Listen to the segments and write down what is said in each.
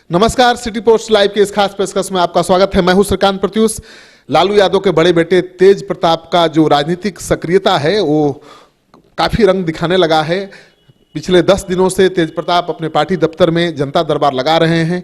नमस्कार, city post live के इस खास पेशकश में आपका स्वागत है। मैं हूं श्रीकांत प्रत्युष। लालू यादव के बड़े बेटे तेज प्रताप का जो राजनीतिक सक्रियता है वो काफी रंग दिखाने लगा है। पिछले 10 दिनों से तेज प्रताप अपने पार्टी दफ्तर में जनता दरबार लगा रहे हैं।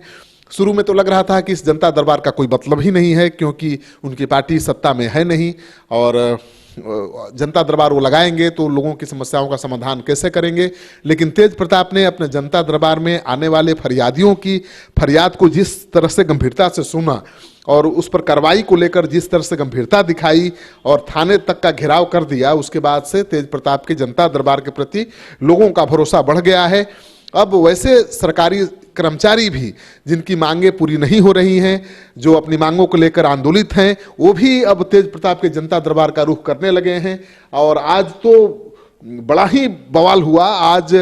शुरू में तो लग रहा था कि इस जनता दरबार का कोई मतलब ही नहीं है, क्योंकि उनकी पार्टी सत्ता में है नहीं और जनता दरबार वो लगाएंगे तो लोगों की समस्याओं का समाधान कैसे करेंगे। लेकिन तेज प्रताप ने अपने जनता दरबार में आने वाले फरियादियों की फरियाद को जिस तरह से गंभीरता से सुना और उस पर कार्रवाई को लेकर जिस तरह से गंभीरता दिखाई और थाने तक का घेराव कर दिया, उसके बाद से तेज प्रताप के जनता दरबार के प्रति लोगों का भरोसा बढ़ गया है। अब वैसे सरकारी कर्मचारी भी जिनकी मांगें पूरी नहीं हो रही हैं, जो अपनी मांगों को लेकर आंदोलित हैं, वो भी अब तेज प्रताप के जनता दरबार का रुख करने लगे हैं। और आज तो बड़ा ही बवाल हुआ। आज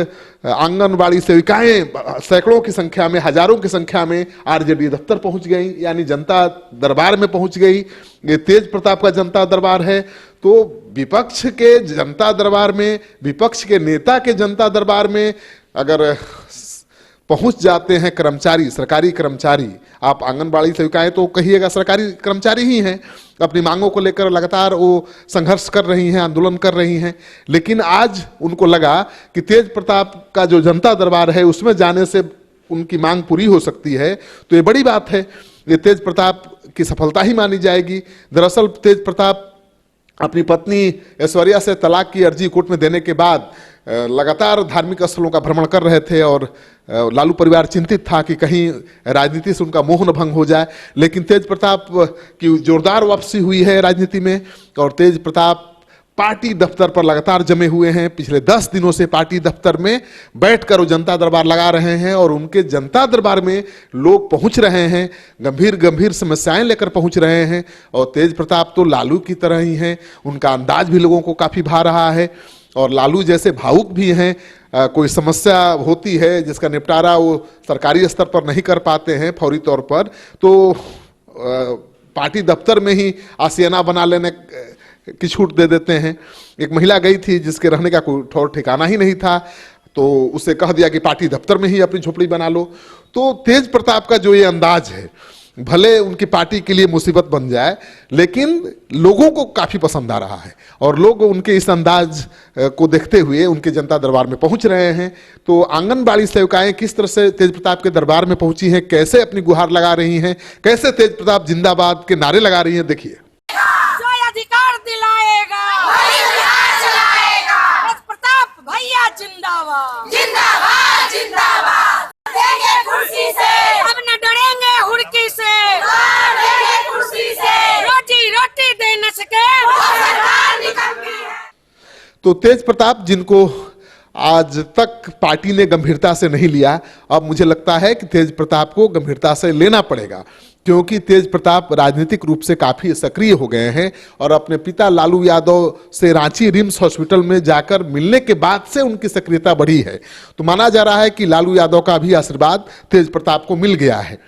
आंगनबाड़ी सेविकाएं सैकड़ों की संख्या में, हजारों की संख्या में आरजेडी दफ्तर पहुंच गई, यानी जनता दरबार में पहुंच गई। ये तेज प्रताप का जनता दरबार है। तो विपक्ष के जनता दरबार में, विपक्ष के नेता के जनता दरबार में अगर पहुंच जाते हैं कर्मचारी, सरकारी कर्मचारी, आप आंगनबाड़ी सेविकाएं तो कहिएगा सरकारी कर्मचारी ही हैं, अपनी मांगों को लेकर लगातार वो संघर्ष कर रही हैं, आंदोलन कर रही हैं। लेकिन आज उनको लगा कि तेज प्रताप का जो जनता दरबार है उसमें जाने से उनकी मांग पूरी हो सकती है। तो ये बड़ी बात है, ये तेज प्रताप की सफलता ही मानी जाएगी। दरअसल तेज प्रताप अपनी पत्नी ऐश्वर्या से तलाक की अर्जी कोर्ट में देने के बाद लगातार धार्मिक स्थलों का भ्रमण कर रहे थे और लालू परिवार चिंतित था कि कहीं राजनीति से उनका मोह न भंग हो जाए। लेकिन तेज प्रताप की जोरदार वापसी हुई है राजनीति में और तेज प्रताप पार्टी दफ्तर पर लगातार जमे हुए हैं। पिछले 10 दिनों से पार्टी दफ्तर में बैठकर वो जनता दरबार लगा रहे हैं और उनके जनता दरबार में लोग पहुंच रहे हैं, गंभीर गंभीर समस्याएं लेकर पहुंच रहे हैं। और तेज प्रताप तो लालू की तरह ही हैं, उनका अंदाज भी लोगों को काफ़ी भा रहा है और लालू जैसे भावुक भी हैं। कोई समस्या होती है जिसका निपटारा वो सरकारी स्तर पर नहीं कर पाते हैं फौरी तौर पर, तो पार्टी दफ्तर में ही आशियाना बना लेने की छूट दे देते हैं। एक महिला गई थी जिसके रहने का कोई ठौर ठिकाना ही नहीं था, तो उसे कह दिया कि पार्टी दफ्तर में ही अपनी झोपड़ी बना लो। तो तेज प्रताप का जो ये अंदाज है, भले उनकी पार्टी के लिए मुसीबत बन जाए, लेकिन लोगों को काफ़ी पसंद आ रहा है और लोग उनके इस अंदाज को देखते हुए उनके जनता दरबार में पहुंच रहे हैं। तो आंगनबाड़ी सेविकाएं किस तरह से तेज प्रताप के दरबार में पहुंची हैं, कैसे अपनी गुहार लगा रही हैं, कैसे तेज प्रताप जिंदाबाद के नारे लगा रही हैं, देखिए। अधिकार दिलाएगा, तेज प्रताप भैया जिंदाबाद, जिंदाबाद जिंदाबाद। देंगे कुर्सी से, अब न डरेंगे हुड़की से, देंगे कुर्सी से, रोजी रोटी दे न सके वो सरकार निकम्मी है। तो तेज प्रताप जिनको आज तक पार्टी ने गंभीरता से नहीं लिया, अब मुझे लगता है कि तेज प्रताप को गंभीरता से लेना पड़ेगा, क्योंकि तेज प्रताप राजनीतिक रूप से काफ़ी सक्रिय हो गए हैं और अपने पिता लालू यादव से रांची रिम्स हॉस्पिटल में जाकर मिलने के बाद से उनकी सक्रियता बढ़ी है। तो माना जा रहा है कि लालू यादव का भी आशीर्वाद तेज प्रताप को मिल गया है।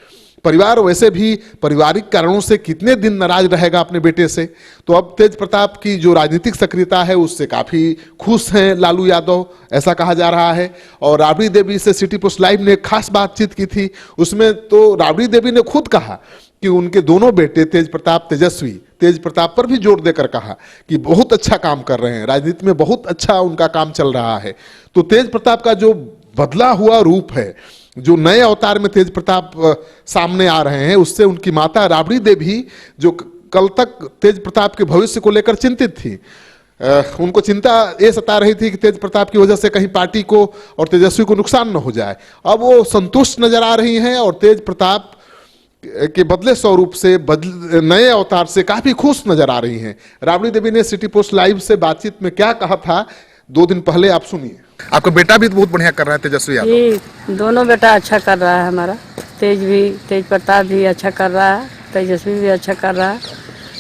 परिवार वैसे भी पारिवारिक कारणों से कितने दिन नाराज रहेगा अपने बेटे से, तो अब तेज प्रताप की जो राजनीतिक सक्रियता है उससे काफ़ी खुश हैं लालू यादव, ऐसा कहा जा रहा है। और राबड़ी देवी से सिटी पोस्ट लाइव ने खास बातचीत की थी, उसमें तो राबड़ी देवी ने खुद कहा कि उनके दोनों बेटे तेज प्रताप, तेजस्वी, तेज प्रताप पर भी जोर देकर कहा कि बहुत अच्छा काम कर रहे हैं, राजनीति में बहुत अच्छा उनका काम चल रहा है। तो तेज प्रताप का जो बदला हुआ रूप है, जो नए अवतार में तेज प्रताप सामने आ रहे हैं, उससे उनकी माता राबड़ी देवी, जो कल तक तेज प्रताप के भविष्य को लेकर चिंतित थी, उनको चिंता ये सता रही थी कि तेज प्रताप की वजह से कहीं पार्टी को और तेजस्वी को नुकसान न हो जाए, अब वो संतुष्ट नजर आ रही हैं और तेज प्रताप के बदले स्वरूप से, नए अवतार से काफी खुश नजर आ रही हैं। राबड़ी देवी ने सिटी पोस्ट लाइव से बातचीत में क्या कहा था 2 दिन पहले, आप सुनिए। आपका बेटा भी बहुत बढ़िया कर रहा है, तेजस्वी यादव। जी, दोनों बेटा अच्छा कर रहा है हमारा। तेज प्रताप भी अच्छा कर रहा है, तेजस्वी भी अच्छा कर रहा है।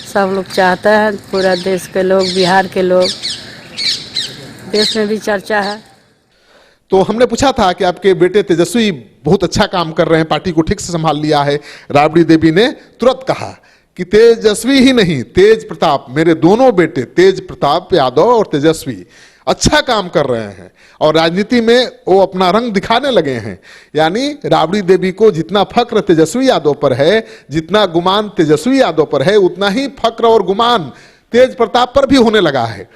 सब लोग चाहते हैं, पूरा देश के लोग, बिहार के लोग, देश में भी चर्चा है। तो हमने पूछा था कि आपके बेटे तेजस्वी बहुत अच्छा काम कर रहे हैं, पार्टी को ठीक से संभाल लिया है। राबड़ी देवी ने तुरंत कहा कि तेजस्वी ही नहीं, तेज प्रताप, मेरे दोनों बेटे तेज प्रताप यादव और तेजस्वी अच्छा काम कर रहे हैं और राजनीति में वो अपना रंग दिखाने लगे हैं। यानी राबड़ी देवी को जितना फक्र तेजस्वी यादव पर है, जितना गुमान तेजस्वी यादव पर है, उतना ही फक्र और गुमान तेज प्रताप पर भी होने लगा है।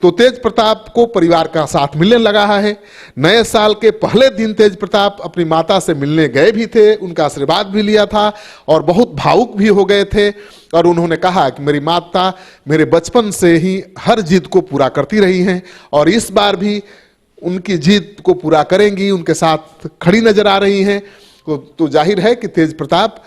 तो तेज प्रताप को परिवार का साथ मिलने लगा है। नए साल के पहले दिन तेज प्रताप अपनी माता से मिलने गए भी थे, उनका आशीर्वाद भी लिया था और बहुत भावुक भी हो गए थे। और उन्होंने कहा कि मेरी माता मेरे बचपन से ही हर जिद को पूरा करती रही हैं और इस बार भी उनकी जिद को पूरा करेंगी, उनके साथ खड़ी नजर आ रही हैं। तो जाहिर है कि तेज प्रताप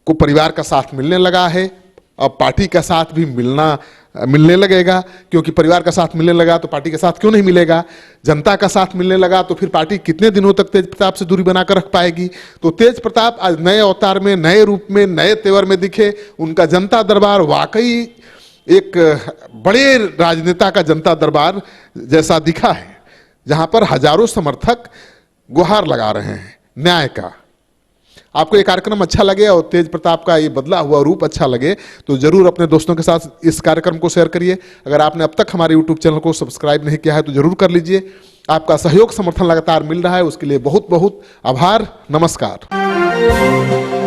को परिवार का साथ मिलने लगा है। अब पार्टी का साथ भी मिलने लगेगा, क्योंकि परिवार का साथ मिलने लगा तो पार्टी का साथ क्यों नहीं मिलेगा। जनता का साथ मिलने लगा तो फिर पार्टी कितने दिनों तक तेज प्रताप से दूरी बनाकर रख पाएगी। तो तेज प्रताप आज नए अवतार में, नए रूप में, नए तेवर में दिखे। उनका जनता दरबार वाकई एक बड़े राजनेता का जनता दरबार जैसा दिखा है, जहां पर हजारों समर्थक गुहार लगा रहे हैं न्याय का। आपको ये कार्यक्रम अच्छा लगे और तेज प्रताप का ये बदला हुआ रूप अच्छा लगे तो जरूर अपने दोस्तों के साथ इस कार्यक्रम को शेयर करिए। अगर आपने अब तक हमारे YouTube चैनल को सब्सक्राइब नहीं किया है तो जरूर कर लीजिए। आपका सहयोग समर्थन लगातार मिल रहा है, उसके लिए बहुत बहुत आभार। नमस्कार।